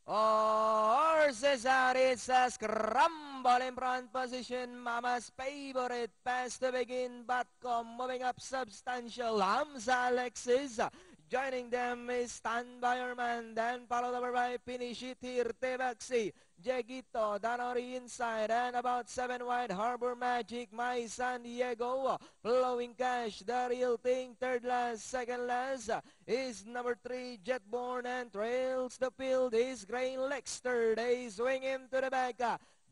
Horses out, it's a scramble in front position. Mama's favorite pass to begin. Batcom moving up substantial. Hamza Alexis. Joining them is Stand By Your Man. Then followed over by Finish It Here. Tebaxi. Jegito, Danori inside, and about 7 wide, Harbor Magic, My San Diego, Flowing Cash, The Real Thing, third last, second last, is number 3, Jetborn, and trails the field is Grain Lexter, they swing him to the back,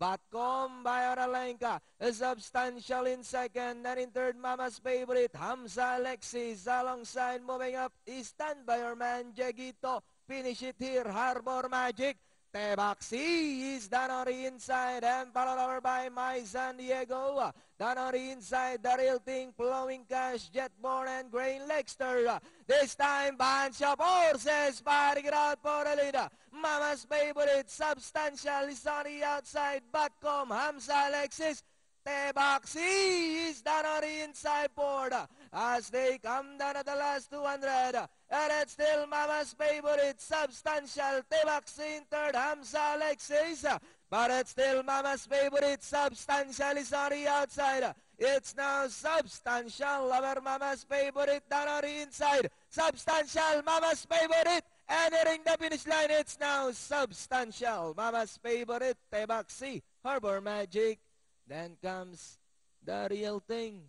Batcom by Oralenka, Substantial in second, and in third, Mama's Favorite, Hamza Alexis, alongside moving up is Stand By Your Man, Jegito, Finish It Here, Harbor Magic, Tebaxi is Danori inside and followed over by My San Diego. Danori inside, The Real Thing, Flowing Cash, Jetborn, and Grain Lexter. This time, bunch of horses fighting it out for the lead. Mama's Favorite, Substantial is on the outside. Batcom, Hamza Alexis. Tebaxi is Danori inside board as they come down at the last 200. And it's still Mama's Favorite, Substantial, Tebaxi in third, Hamza Alexis. But it's still Mama's Favorite, Substantial is on the outside. It's now Substantial, over Mama's Favorite, Danori inside. Substantial, Mama's Favorite, entering the finish line. It's now Substantial, Mama's Favorite, Tebaxi, Harbor Magic. Then comes The Real Thing.